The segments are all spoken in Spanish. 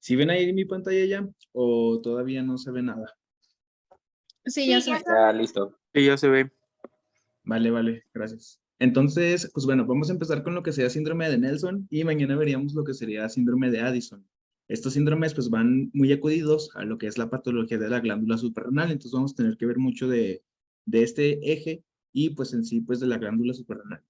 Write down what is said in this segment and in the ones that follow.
¿Sí ven ahí mi pantalla ya o todavía no se ve nada? Sí, ya se ve. Ya, listo. Sí, ya se ve. Vale, vale, gracias. Entonces, pues bueno, vamos a empezar con lo que sería síndrome de Nelson y mañana veríamos lo que sería síndrome de Addison. Estos síndromes pues van muy acudidos a lo que es la patología de la glándula suprarrenal, entonces vamos a tener que ver mucho de este eje y pues en sí pues de la glándula suprarrenal.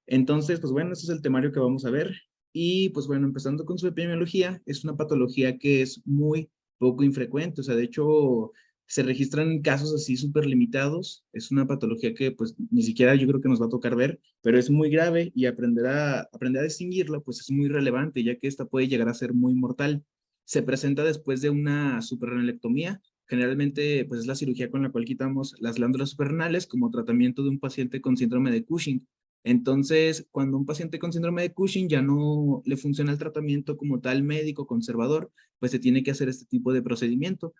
Entonces, pues bueno, este es el temario que vamos a ver. Y pues bueno, empezando con su epidemiología, es una patología que es muy poco infrecuente, o sea, de hecho, se registran casos así súper limitados. Es una patología que pues ni siquiera yo creo que nos va a tocar ver, pero es muy grave y aprender a distinguirla pues es muy relevante, ya que esta puede llegar a ser muy mortal. Se presenta después de una suprarrenalectomía. Generalmente pues es la cirugía con la cual quitamos las glándulas suprarrenales como tratamiento de un paciente con síndrome de Cushing. Entonces, cuando un paciente con síndrome de Cushing ya no le funciona el tratamiento como tal médico conservador, pues se tiene que hacer este tipo de procedimiento.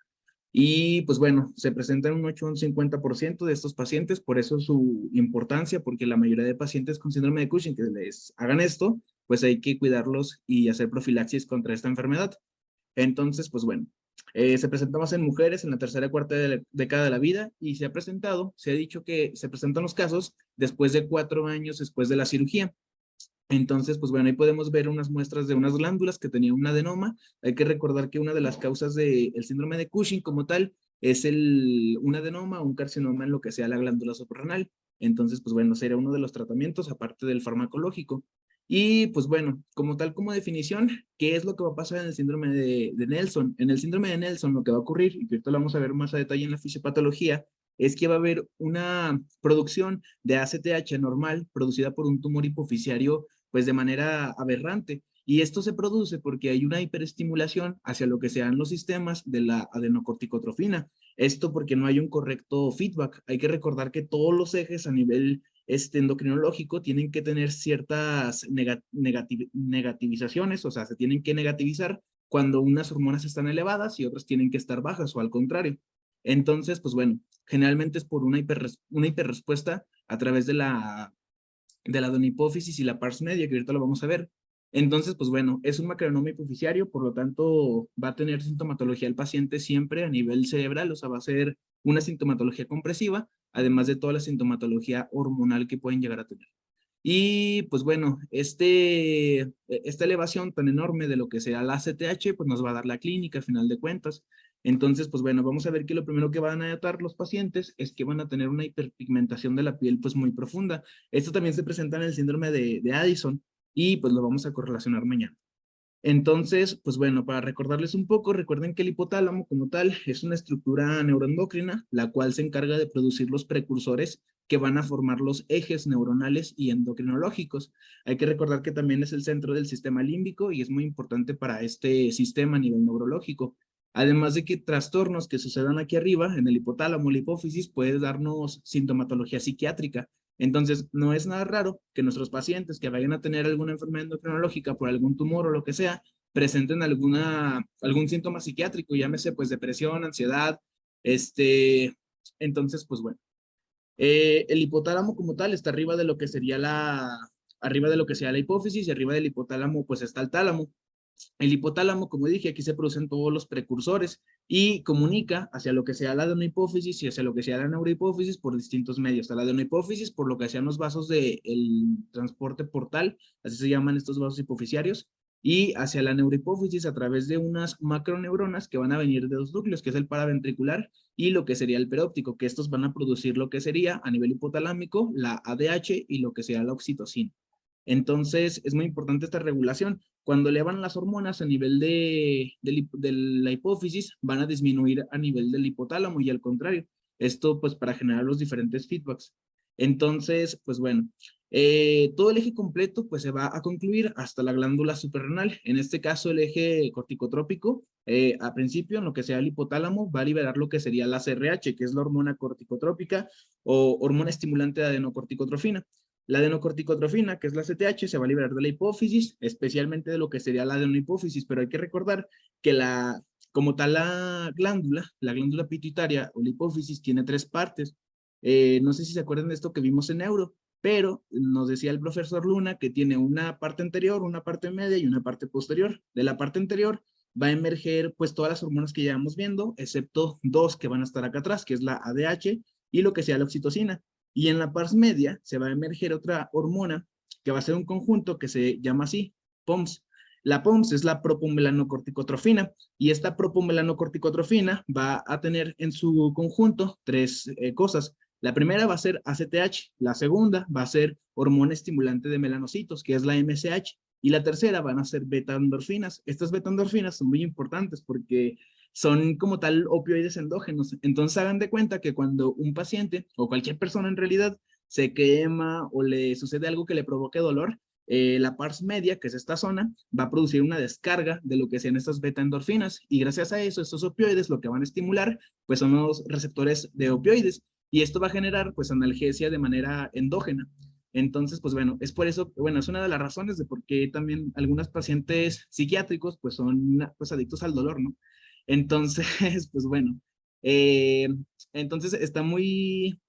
Y pues bueno, se presenta en un 8 o un 50% de estos pacientes, por eso su importancia, porque la mayoría de pacientes con síndrome de Cushing que les hagan esto, pues hay que cuidarlos y hacer profilaxis contra esta enfermedad. Entonces, pues bueno, se presenta más en mujeres en la tercera y cuarta década de la vida y se ha dicho que se presentan los casos después de 4 años después de la cirugía. Entonces, pues bueno, ahí podemos ver unas muestras de unas glándulas que tenían un adenoma. Hay que recordar que una de las causas del síndrome de Cushing como tal es un adenoma o un carcinoma en lo que sea la glándula suprarrenal. Entonces, pues bueno, sería uno de los tratamientos aparte del farmacológico. Y pues bueno, como tal como definición, ¿qué es lo que va a pasar en el síndrome de Nelson? En el síndrome de Nelson lo que va a ocurrir, y que ahorita lo vamos a ver más a detalle en la fisiopatología, es que va a haber una producción de ACTH normal producida por un tumor hipoficiario pues de manera aberrante. Y esto se produce porque hay una hiperestimulación hacia lo que sean los sistemas de la adenocorticotrofina. Esto porque no hay un correcto feedback. Hay que recordar que todos los ejes a nivel endocrinológico tienen que tener ciertas negativizaciones, o sea, se tienen que negativizar cuando unas hormonas están elevadas y otras tienen que estar bajas o al contrario. Entonces, pues bueno, generalmente es por una hiperrespuesta a través de la adenohipófisis y la pars media, que ahorita lo vamos a ver. Entonces, pues bueno, es un macroanoma hipoficiario, por lo tanto, va a tener sintomatología el paciente siempre a nivel cerebral, o sea, va a ser una sintomatología compresiva, además de toda la sintomatología hormonal que pueden llegar a tener. Y pues bueno, esta elevación tan enorme de lo que sea la ACTH, pues nos va a dar la clínica al final de cuentas. Entonces, pues bueno, vamos a ver que lo primero que van a notar los pacientes es que van a tener una hiperpigmentación de la piel pues muy profunda. Esto también se presenta en el síndrome de Addison y pues lo vamos a correlacionar mañana. Entonces, pues bueno, para recordarles un poco, recuerden que el hipotálamo como tal es una estructura neuroendocrina, la cual se encarga de producir los precursores que van a formar los ejes neuronales y endocrinológicos. Hay que recordar que también es el centro del sistema límbico y es muy importante para este sistema a nivel neurológico. Además de que trastornos que sucedan aquí arriba, en el hipotálamo, la hipófisis, puede darnos sintomatología psiquiátrica. Entonces, no es nada raro que nuestros pacientes que vayan a tener alguna enfermedad endocrinológica por algún tumor o lo que sea, presenten algún síntoma psiquiátrico, llámese pues depresión, ansiedad, entonces pues bueno. El hipotálamo como tal está arriba de lo que sea la hipófisis y arriba del hipotálamo pues está el tálamo. El hipotálamo, como dije, aquí se producen todos los precursores y comunica hacia lo que sea la adenohipófisis y hacia lo que sea la neurohipófisis por distintos medios. A la adenohipófisis por lo que hacían los vasos del transporte portal, así se llaman estos vasos hipofisiarios, y hacia la neurohipófisis a través de unas macroneuronas que van a venir de dos núcleos, que es el paraventricular y lo que sería el peróptico, que estos van a producir lo que sería a nivel hipotalámico la ADH y lo que sería la oxitocina. Entonces, es muy importante esta regulación. Cuando elevan las hormonas a nivel de la hipófisis, van a disminuir a nivel del hipotálamo y al contrario. Esto, pues, para generar los diferentes feedbacks. Entonces, pues bueno, todo el eje completo, pues, se va a concluir hasta la glándula suprarrenal. En este caso, el eje corticotrópico, a principio, en lo que sea el hipotálamo, va a liberar lo que sería la CRH, que es la hormona corticotrópica o hormona estimulante de adenocorticotrofina. La adenocorticotrofina, que es la CTH, se va a liberar de la hipófisis, especialmente de lo que sería la adenohipófisis, pero hay que recordar que como tal la glándula pituitaria o la hipófisis tiene tres partes. No sé si se acuerdan de esto que vimos en neuro, pero nos decía el profesor Luna que tiene una parte anterior, una parte media y una parte posterior. De la parte anterior va a emerger pues todas las hormonas que llevamos viendo, excepto dos que van a estar acá atrás, que es la ADH y lo que sea la oxitocina. Y en la pars media se va a emerger otra hormona que va a ser un conjunto que se llama así, POMS. La POMS es la propomelanocorticotrofina y esta propomelanocorticotrofina va a tener en su conjunto tres cosas. La primera va a ser ACTH, la segunda va a ser hormona estimulante de melanocitos, que es la MSH, y la tercera van a ser beta-endorfinas. Estas beta-endorfinas son muy importantes porque son como tal opioides endógenos. Entonces hagan de cuenta que cuando un paciente o cualquier persona en realidad se quema o le sucede algo que le provoque dolor, la pars media, que es esta zona, va a producir una descarga de lo que sean estas beta-endorfinas y gracias a eso, estos opioides lo que van a estimular pues son los receptores de opioides y esto va a generar pues analgesia de manera endógena. Entonces, pues bueno, es por eso, bueno, es una de las razones de por qué también algunos pacientes psiquiátricos pues son pues adictos al dolor, ¿no? Entonces, pues bueno, eh, entonces está muy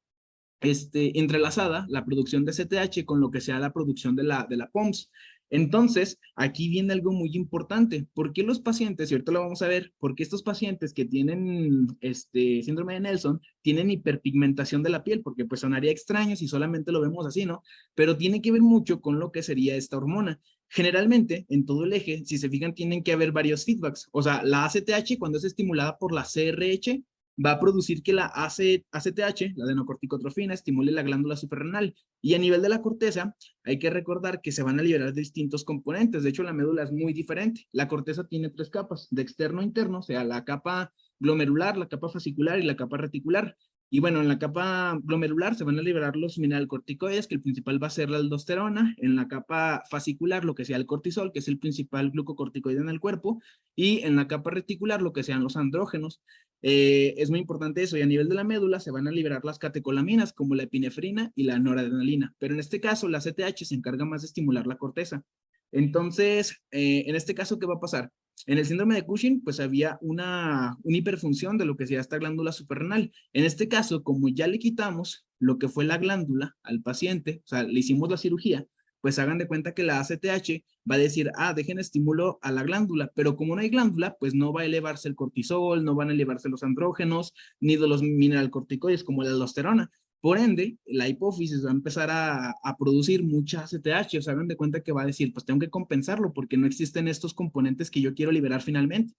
entrelazada la producción de CTH con lo que sea la producción de la POMS. Entonces, aquí viene algo muy importante. ¿Por qué los pacientes, y ahorita lo vamos a ver, por qué estos pacientes que tienen síndrome de Nelson tienen hiperpigmentación de la piel? Porque pues sonaría extraño si solamente lo vemos así, ¿no? Pero tiene que ver mucho con lo que sería esta hormona. Generalmente, en todo el eje, si se fijan, tienen que haber varios feedbacks. O sea, la ACTH, cuando es estimulada por la CRH, va a producir que la ACTH, la adenocorticotrofina, estimule la glándula suprarrenal. Y a nivel de la corteza, hay que recordar que se van a liberar distintos componentes. De hecho, la médula es muy diferente. La corteza tiene tres capas, de externo a interno, o sea, la capa glomerular, la capa fascicular y la capa reticular. Y bueno, en la capa glomerular se van a liberar los mineralcorticoides, que el principal va a ser la aldosterona. En la capa fascicular, lo que sea el cortisol, que es el principal glucocorticoide en el cuerpo. Y en la capa reticular, lo que sean los andrógenos. Es muy importante eso, y a nivel de la médula se van a liberar las catecolaminas como la epinefrina y la noradrenalina, pero en este caso la CTH se encarga más de estimular la corteza. Entonces, en este caso, ¿qué va a pasar? En el síndrome de Cushing, pues había una hiperfunción de lo que sería esta glándula suprarrenal. En este caso, como ya le quitamos lo que fue la glándula al paciente, o sea, le hicimos la cirugía, pues hagan de cuenta que la ACTH va a decir, dejen estímulo a la glándula, pero como no hay glándula, pues no va a elevarse el cortisol, no van a elevarse los andrógenos, ni de los mineralcorticoides como la aldosterona. Por ende, la hipófisis va a empezar a producir mucha ACTH, o sea, hagan de cuenta que va a decir, pues tengo que compensarlo porque no existen estos componentes que yo quiero liberar finalmente.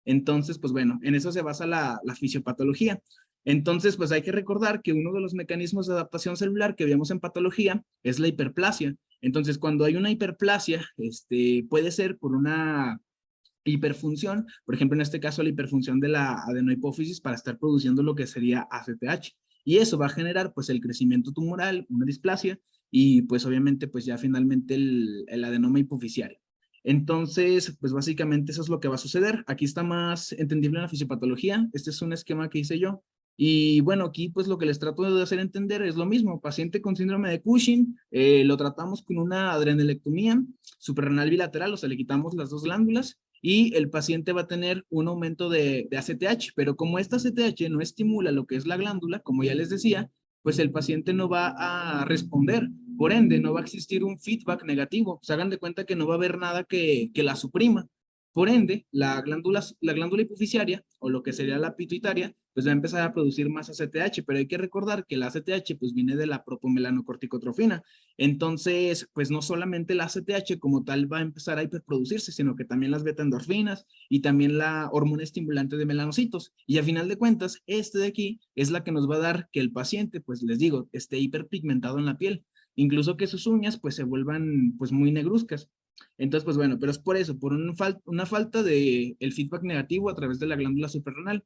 Entonces, pues bueno, en eso se basa la fisiopatología. Entonces, pues hay que recordar que uno de los mecanismos de adaptación celular que vemos en patología es la hiperplasia. Entonces, cuando hay una hiperplasia, puede ser por una hiperfunción, por ejemplo, en este caso la hiperfunción de la adenohipófisis para estar produciendo lo que sería ACTH. Y eso va a generar pues el crecimiento tumoral, una displasia y pues obviamente pues ya finalmente el adenoma hipofisiario. Entonces, pues básicamente eso es lo que va a suceder. Aquí está más entendible en la fisiopatología. Este es un esquema que hice yo. Y bueno, aquí pues lo que les trato de hacer entender es lo mismo. Paciente con síndrome de Cushing, lo tratamos con una adrenalectomía suprarrenal bilateral, o sea, le quitamos las dos glándulas y el paciente va a tener un aumento de ACTH, pero como esta ACTH no estimula lo que es la glándula, como ya les decía, pues el paciente no va a responder. Por ende, no va a existir un feedback negativo. Se hagan de cuenta que no va a haber nada que la suprima. Por ende, la glándula hipofisiaria, o lo que sería la pituitaria, pues va a empezar a producir más ACTH, pero hay que recordar que la ACTH pues viene de la propomelanocorticotrofina. Entonces, pues no solamente la ACTH como tal va a empezar a hiperproducirse, sino que también las beta-endorfinas y también la hormona estimulante de melanocitos. Y a final de cuentas, este de aquí es la que nos va a dar que el paciente, pues les digo, esté hiperpigmentado en la piel. Incluso que sus uñas pues se vuelvan pues muy negruzcas. Entonces, pues bueno, pero es por eso, por una falta de el feedback negativo a través de la glándula suprarrenal.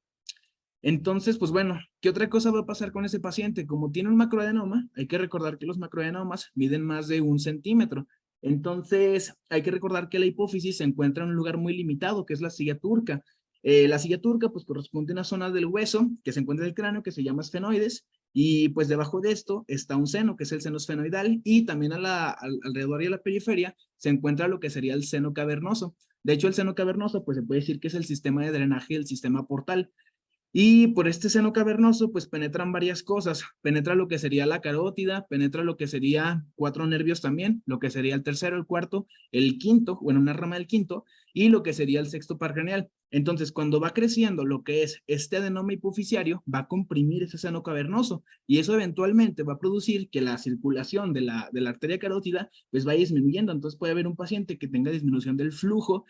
Entonces, pues bueno, ¿qué otra cosa va a pasar con ese paciente? Como tiene un macroadenoma, hay que recordar que los macroadenomas miden más de 1 centímetro. Entonces, hay que recordar que la hipófisis se encuentra en un lugar muy limitado, que es la silla turca. La silla turca, pues corresponde a una zona del hueso que se encuentra en el cráneo, que se llama esfenoides, y pues debajo de esto está un seno, que es el seno esfenoidal, y también alrededor y a la periferia se encuentra lo que sería el seno cavernoso. De hecho, el seno cavernoso, pues se puede decir que es el sistema de drenaje del sistema portal. Y por este seno cavernoso, pues penetran varias cosas. Penetra lo que sería la carótida, penetra lo que sería 4 nervios también, lo que sería el tercero, el cuarto, el quinto, bueno, una rama del quinto, y lo que sería el sexto par craneal. Entonces, cuando va creciendo lo que es este adenoma hipoficiario, va a comprimir ese seno cavernoso, y eso eventualmente va a producir que la circulación de la arteria carótida, pues vaya disminuyendo. Entonces puede haber un paciente que tenga disminución del flujo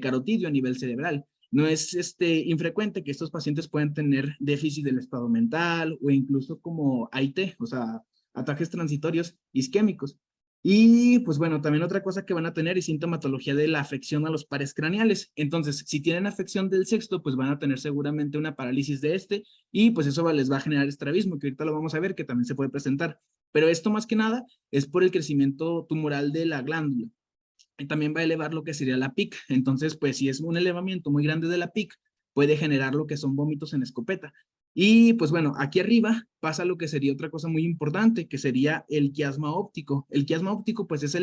carotidio a nivel cerebral. No es infrecuente que estos pacientes puedan tener déficit del estado mental o incluso como AIT, o sea, ataques transitorios isquémicos. Y pues bueno, también otra cosa que van a tener es sintomatología de la afección a los pares craneales. Entonces, si tienen afección del sexto, pues van a tener seguramente una parálisis de este y pues eso les va a generar estrabismo, que ahorita lo vamos a ver que también se puede presentar. Pero esto más que nada es por el crecimiento tumoral de la glándula y también va a elevar lo que sería la PIC. Entonces, pues si es un elevamiento muy grande de la PIC, puede generar lo que son vómitos en escopeta. Y pues bueno, aquí arriba pasa lo que sería otra cosa muy importante, que sería el quiasma óptico. El quiasma óptico, pues es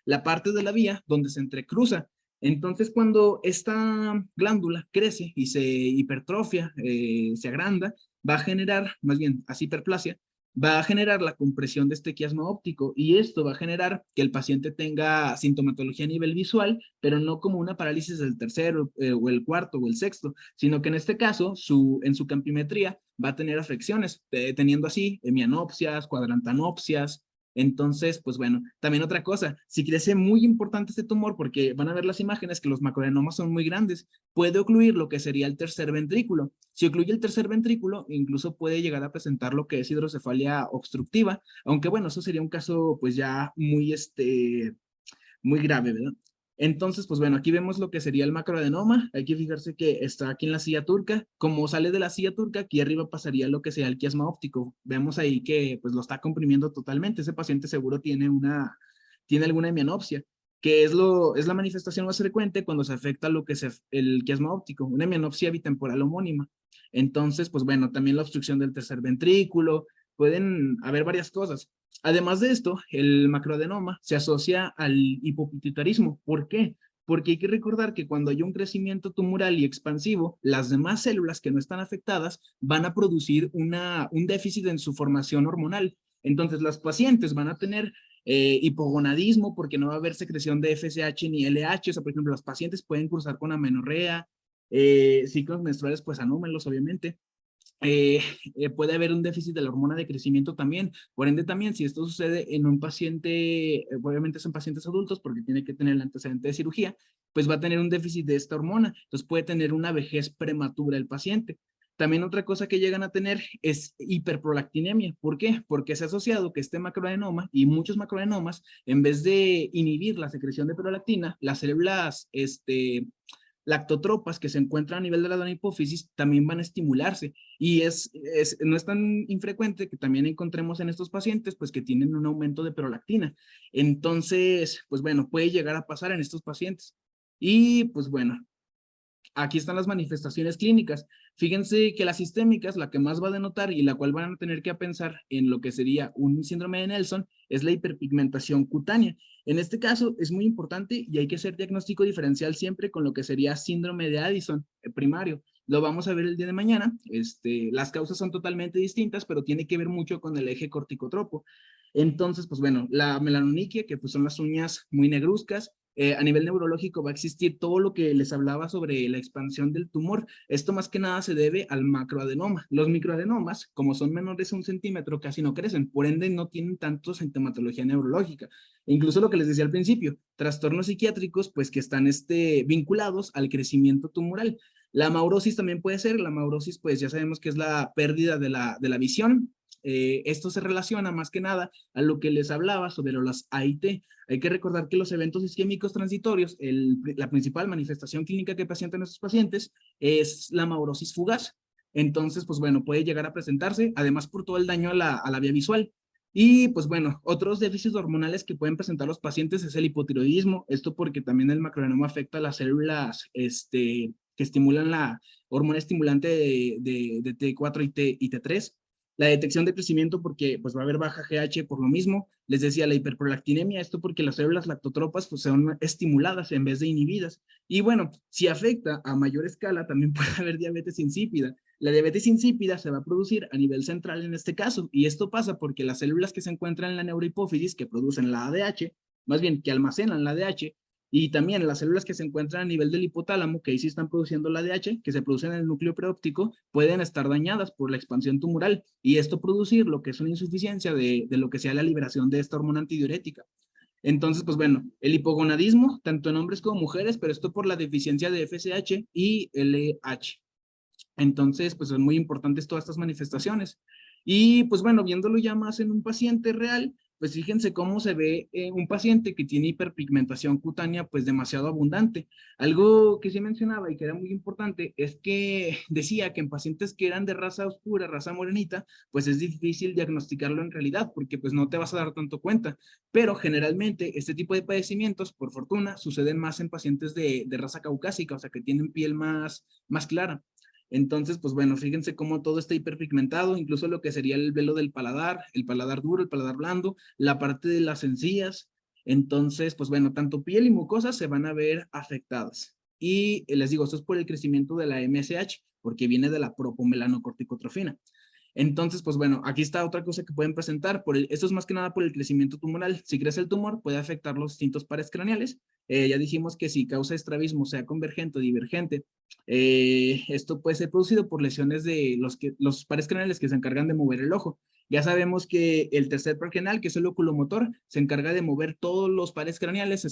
la parte de la vía donde se entrecruza. Entonces, cuando esta glándula crece y se hipertrofia, se agranda, va a generar, más bien, así hiperplasia, va a generar la compresión de este quiasma óptico y esto va a generar que el paciente tenga sintomatología a nivel visual, pero no como una parálisis del tercero o el cuarto o el sexto, sino que en este caso en su campimetría va a tener afecciones, teniendo así hemianopsias, cuadrantanopsias. Entonces, pues bueno, también otra cosa, si crece muy importante este tumor, porque van a ver las imágenes que los macroadenomas son muy grandes, puede ocluir lo que sería el tercer ventrículo. Si ocluye el tercer ventrículo, incluso puede llegar a presentar lo que es hidrocefalia obstructiva, aunque bueno, eso sería un caso pues ya muy grave, ¿verdad? Entonces, pues bueno, aquí vemos lo que sería el macroadenoma. Hay que fijarse que está aquí en la silla turca. Como sale de la silla turca, aquí arriba pasaría lo que sería el quiasma óptico. Vemos ahí que pues lo está comprimiendo totalmente. Ese paciente seguro tiene alguna hemianopsia, que es la manifestación más frecuente cuando se afecta lo que es el quiasma óptico, una hemianopsia bitemporal homónima. Entonces, pues bueno, también la obstrucción del tercer ventrículo, pueden haber varias cosas. Además de esto, el macroadenoma se asocia al hipopituitarismo. ¿Por qué? Porque hay que recordar que cuando hay un crecimiento tumoral y expansivo, las demás células que no están afectadas van a producir un déficit en su formación hormonal. Entonces, las pacientes van a tener hipogonadismo porque no va a haber secreción de FSH ni LH. O sea, por ejemplo, los pacientes pueden cursar con amenorrea, ciclos menstruales pues anómalos, obviamente. eh, Puede haber un déficit de la hormona de crecimiento también. Por ende, también, si esto sucede en un paciente, obviamente son pacientes adultos porque tiene que tener el antecedente de cirugía, pues va a tener un déficit de esta hormona. Entonces puede tener una vejez prematura el paciente. También otra cosa que llegan a tener es hiperprolactinemia. ¿Por qué? Porque se ha asociado que este macroadenoma y muchos macroadenomas, en vez de inhibir la secreción de prolactina, las células lactotropas que se encuentran a nivel de la hipófisis también van a estimularse y no es tan infrecuente que también encontremos en estos pacientes pues que tienen un aumento de prolactina. Entonces, pues bueno, puede llegar a pasar en estos pacientes. Y pues bueno, aquí están las manifestaciones clínicas. Fíjense que las sistémicas, la que más va a denotar y la cual van a tener que pensar en lo que sería un síndrome de Nelson, es la hiperpigmentación cutánea. En este caso es muy importante y hay que hacer diagnóstico diferencial siempre con lo que sería síndrome de Addison primario. Lo vamos a ver el día de mañana. Las causas son totalmente distintas, pero tiene que ver mucho con el eje corticotropo. Entonces, pues bueno, la melanoniquia, que pues son las uñas muy negruzcas, a nivel neurológico va a existir todo lo que les hablaba sobre la expansión del tumor. Esto más que nada se debe al macroadenoma. Los microadenomas, como son menores a 1 centímetro, casi no crecen, por ende no tienen tanto sintomatología neurológica. E incluso lo que les decía al principio, trastornos psiquiátricos, pues que están vinculados al crecimiento tumoral. La maurosis también puede ser, la maurosis pues ya sabemos que es la pérdida de la visión. Esto se relaciona más que nada a lo que les hablaba sobre las AIT. Hay que recordar que los eventos isquémicos transitorios, la principal manifestación clínica que presentan estos pacientes es la maurosis fugaz. Entonces, pues bueno, puede llegar a presentarse, además por todo el daño a la vía visual. Y pues bueno, otros déficits hormonales que pueden presentar los pacientes es el hipotiroidismo, esto porque también el macroadenoma afecta a las células que estimulan la hormona estimulante de T4 y T3. La detección de crecimiento porque pues va a haber baja GH por lo mismo. Les decía la hiperprolactinemia, esto porque las células lactotropas pues son estimuladas en vez de inhibidas. Y bueno, si afecta a mayor escala también puede haber diabetes insípida. La diabetes insípida se va a producir a nivel central en este caso, y esto pasa porque las células que se encuentran en la neurohipófisis, que producen la ADH, más bien que almacenan la ADH, y también las células que se encuentran a nivel del hipotálamo, que ahí sí están produciendo la ADH, que se producen en el núcleo preóptico, pueden estar dañadas por la expansión tumoral, y esto producir lo que es una insuficiencia de lo que sea la liberación de esta hormona antidiurética. Entonces, pues bueno, el hipogonadismo, tanto en hombres como mujeres, pero esto por la deficiencia de FSH y LH. Entonces, pues son muy importantes todas estas manifestaciones. Y pues bueno, viéndolo ya más en un paciente real, pues fíjense cómo se ve un paciente que tiene hiperpigmentación cutánea pues demasiado abundante. Algo que sí mencionaba y que era muy importante es que decía que en pacientes que eran de raza oscura, raza morenita, pues es difícil diagnosticarlo en realidad porque pues no te vas a dar tanto cuenta. Pero generalmente este tipo de padecimientos, por fortuna, suceden más en pacientes de raza caucásica, o sea que tienen piel más clara. Entonces, pues bueno, fíjense cómo todo está hiperpigmentado, incluso lo que sería el velo del paladar, el paladar duro, el paladar blando, la parte de las encías. Entonces, pues bueno, tanto piel y mucosas se van a ver afectadas. Y les digo, esto es por el crecimiento de la MSH, porque viene de la propomelanocorticotrofina. Entonces, pues bueno, aquí está otra cosa que pueden presentar. Esto es más que nada por el crecimiento tumoral. Si crece el tumor, puede afectar los distintos pares craneales. Ya dijimos que si causa estrabismo, sea convergente o divergente, esto puede ser producido por lesiones de los pares craneales que se encargan de mover el ojo. Ya sabemos que el tercer par craneal, que es el oculomotor, se encarga de mover todos los pares craneales,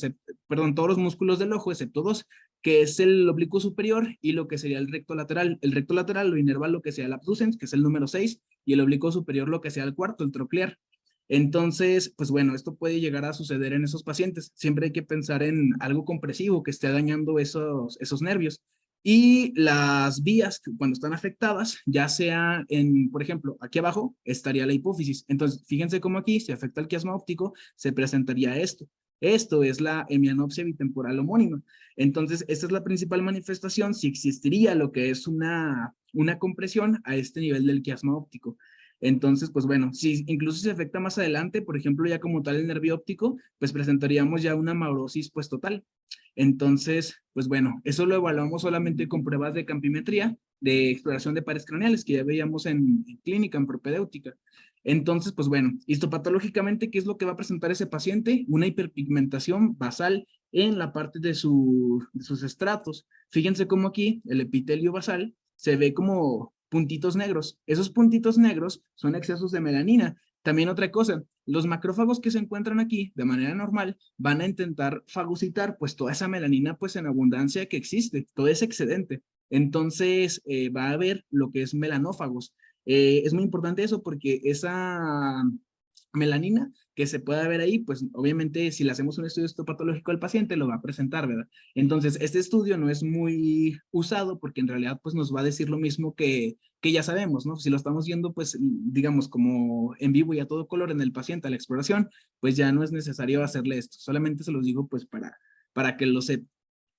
perdón, todos los músculos del ojo, excepto dos, que es el oblicuo superior y lo que sería el recto lateral. El recto lateral lo inerva lo que sea el abducens, que es el número 6, y el oblicuo superior lo que sea el cuarto, el troclear. Entonces, pues bueno, esto puede llegar a suceder en esos pacientes. Siempre hay que pensar en algo compresivo que esté dañando esos nervios. Y las vías, cuando están afectadas, ya sea por ejemplo, aquí abajo estaría la hipófisis. Entonces, fíjense cómo aquí, si afecta el quiasma óptico, se presentaría esto. Esto es la hemianopsia bitemporal homónima. Entonces, esta es la principal manifestación si existiría lo que es una compresión a este nivel del quiasma óptico. Entonces, pues bueno, si incluso se afecta más adelante, por ejemplo, ya como tal el nervio óptico, pues presentaríamos ya una maurosis pues total. Entonces, pues bueno, eso lo evaluamos solamente con pruebas de campimetría, de exploración de pares craneales, que ya veíamos en clínica, en propedéutica. Entonces, pues bueno, histopatológicamente, ¿qué es lo que va a presentar ese paciente? Una hiperpigmentación basal en la parte de sus estratos. Fíjense cómo aquí el epitelio basal se ve como puntitos negros. Esos puntitos negros son excesos de melanina. También otra cosa, los macrófagos que se encuentran aquí de manera normal van a intentar fagocitar pues toda esa melanina pues en abundancia que existe, todo ese excedente. Entonces va a haber lo que es melanófagos. Es muy importante eso porque esa melanina que se pueda ver ahí, pues obviamente si le hacemos un estudio histopatológico al paciente lo va a presentar, ¿verdad? Entonces este estudio no es muy usado porque en realidad pues nos va a decir lo mismo que ya sabemos, ¿no? Si lo estamos viendo pues digamos como en vivo y a todo color en el paciente a la exploración, pues ya no es necesario hacerle esto, solamente se los digo pues para que lo sepa.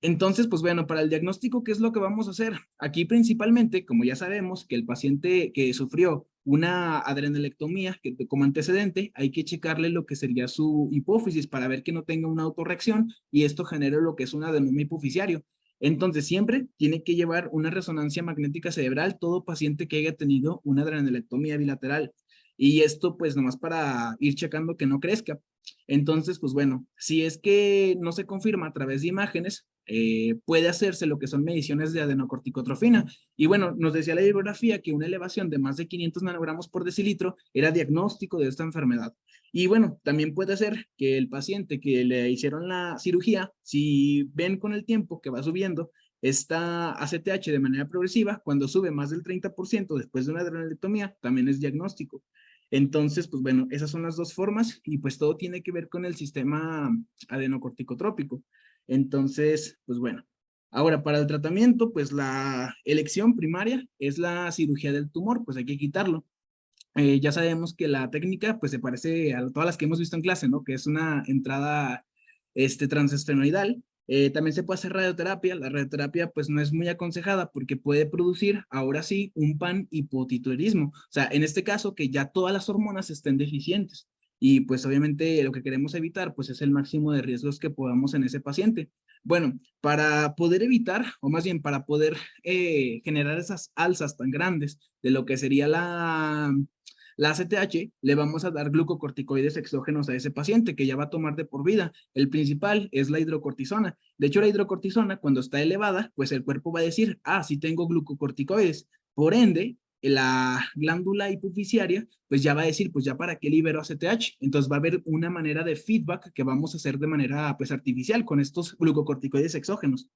Entonces, pues bueno, para el diagnóstico, ¿qué es lo que vamos a hacer? Aquí principalmente, como ya sabemos que el paciente que sufrió una adrenalectomía como antecedente, hay que checarle lo que sería su hipófisis para ver que no tenga una autorreacción y esto genere lo que es un adenoma hipoficiario. Entonces, siempre tiene que llevar una resonancia magnética cerebral todo paciente que haya tenido una adrenalectomía bilateral. Y esto, pues, nomás para ir checando que no crezca. Entonces, pues bueno, si es que no se confirma a través de imágenes, puede hacerse lo que son mediciones de adenocorticotrofina. Y bueno, nos decía la bibliografía que una elevación de más de 500 nanogramos por decilitro era diagnóstico de esta enfermedad. Y bueno, también puede ser que el paciente que le hicieron la cirugía, si ven con el tiempo que va subiendo, esta ACTH de manera progresiva, cuando sube más del 30% después de una adrenalectomía, también es diagnóstico. Entonces, pues bueno, esas son las dos formas y pues todo tiene que ver con el sistema adenocorticotrópico. Entonces, pues bueno. Ahora, para el tratamiento, pues la elección primaria es la cirugía del tumor, pues hay que quitarlo. Ya sabemos que la técnica, pues se parece a todas las que hemos visto en clase, ¿no? Que es una entrada transesfenoidal. También se puede hacer radioterapia. La radioterapia, pues no es muy aconsejada porque puede producir, ahora sí, un panhipotituerismo. O sea, en este caso, que ya todas las hormonas estén deficientes. y pues obviamente lo que queremos evitar pues es el máximo de riesgos que podamos en ese paciente. Bueno, para poder evitar, o más bien para poder generar esas alzas tan grandes de lo que sería la ACTH, le vamos a dar glucocorticoides exógenos a ese paciente que ya va a tomar de por vida. El principal es la hidrocortisona. De hecho, la hidrocortisona, cuando está elevada, pues el cuerpo va a decir, ah, sí tengo glucocorticoides. Por ende, la glándula hipofisiaria, pues ya va a decir, pues ya para qué libero ACTH. Entonces va a haber una manera de feedback que vamos a hacer de manera pues artificial con estos glucocorticoides exógenos.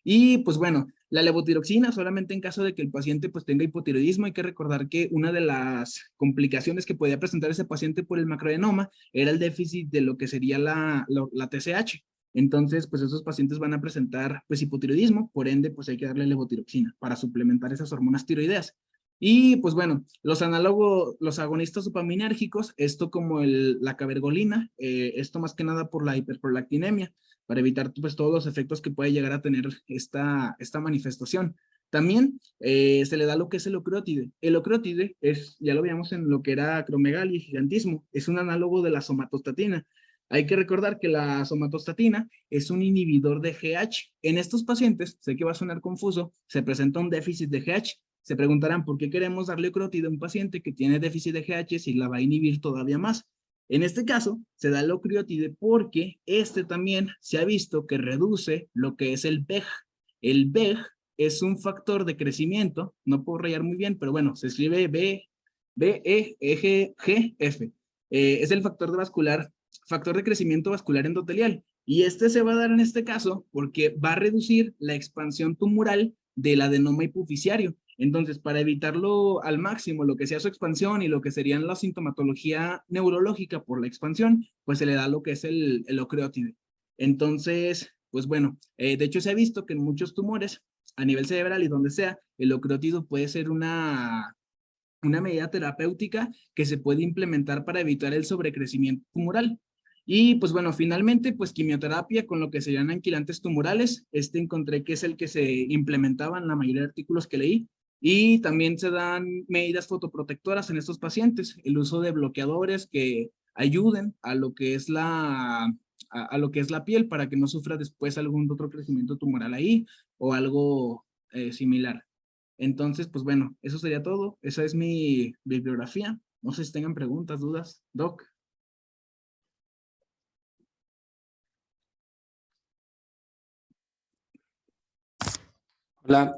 Y pues bueno, la levotiroxina solamente en caso de que el paciente pues tenga hipotiroidismo. Hay que recordar que una de las complicaciones que podía presentar ese paciente por el macroadenoma era el déficit de lo que sería la TSH. Entonces, pues esos pacientes van a presentar pues hipotiroidismo, por ende pues hay que darle levotiroxina para suplementar esas hormonas tiroideas. Y pues bueno, los análogos, los agonistas dopaminérgicos, esto como la cabergolina, esto más que nada por la hiperprolactinemia, para evitar pues todos los efectos que puede llegar a tener esta manifestación. También se le da lo que es el ocreotide. El ocreotide es, ya lo veíamos en lo que era acromegalia y gigantismo, es un análogo de la somatostatina. Hay que recordar que la somatostatina es un inhibidor de GH. En estos pacientes, sé que va a sonar confuso, se presenta un déficit de GH. Se preguntarán por qué queremos darle ocreotide a un paciente que tiene déficit de GH si la va a inhibir todavía más. En este caso, se da el ocreotide porque este también se ha visto que reduce lo que es el VEG. El VEG es un factor de crecimiento, no puedo rayar muy bien, pero bueno, se escribe BEGF. Es el factor de crecimiento vascular endotelial. Y este se va a dar en este caso porque va a reducir la expansión tumoral del adenoma hipofisiario. Entonces, para evitarlo al máximo, lo que sea su expansión y lo que serían la sintomatología neurológica por la expansión, pues se le da lo que es el ocreotide. Entonces, pues bueno, de hecho se ha visto que en muchos tumores a nivel cerebral y donde sea, el ocreotido puede ser una medida terapéutica que se puede implementar para evitar el sobrecrecimiento tumoral. Y pues bueno, finalmente, pues quimioterapia con lo que serían anquilantes tumorales. Encontré que es el que se implementaba en la mayoría de artículos que leí. Y también se dan medidas fotoprotectoras en estos pacientes, el uso de bloqueadores que ayuden a lo que es a lo que es la piel para que no sufra después algún otro crecimiento tumoral ahí o algo similar. Entonces, pues bueno, eso sería todo. Esa es mi bibliografía. No sé si tengan preguntas, dudas. Doc. Hola,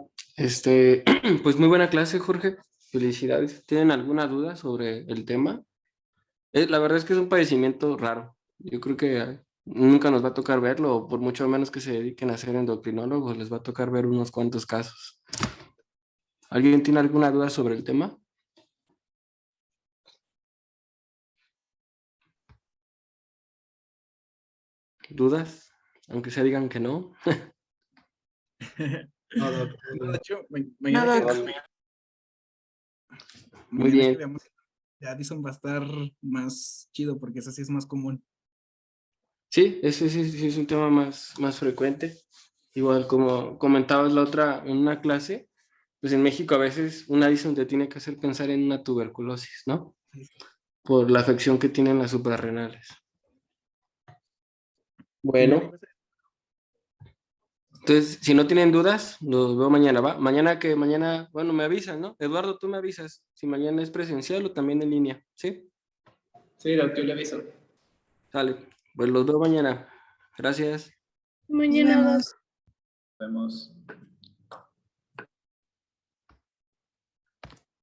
pues muy buena clase, Jorge. Felicidades. ¿Tienen alguna duda sobre el tema? La verdad es que es un padecimiento raro. Yo creo que nunca nos va a tocar verlo, o por mucho menos que se dediquen a ser endocrinólogos, les va a tocar ver unos cuantos casos. ¿Alguien tiene alguna duda sobre el tema? ¿Dudas? Aunque se digan que no. No, Doc. No, de hecho, No, Doc. Muy mañana que bien. veamos de Addison va a estar más chido porque eso sí es más común. Sí, ese sí es un tema más frecuente. Igual como comentabas la otra en una clase, pues en México a veces un Addison te tiene que hacer pensar en una tuberculosis, ¿no? Por la afección que tienen las suprarrenales. Bueno, entonces si no tienen dudas, los veo mañana, ¿va? Mañana, bueno, me avisan, ¿no? Eduardo, tú me avisas si mañana es presencial o también en línea, ¿sí? Sí, doctor, le aviso. Sale, pues los veo mañana. Gracias. Mañana. Nos vemos.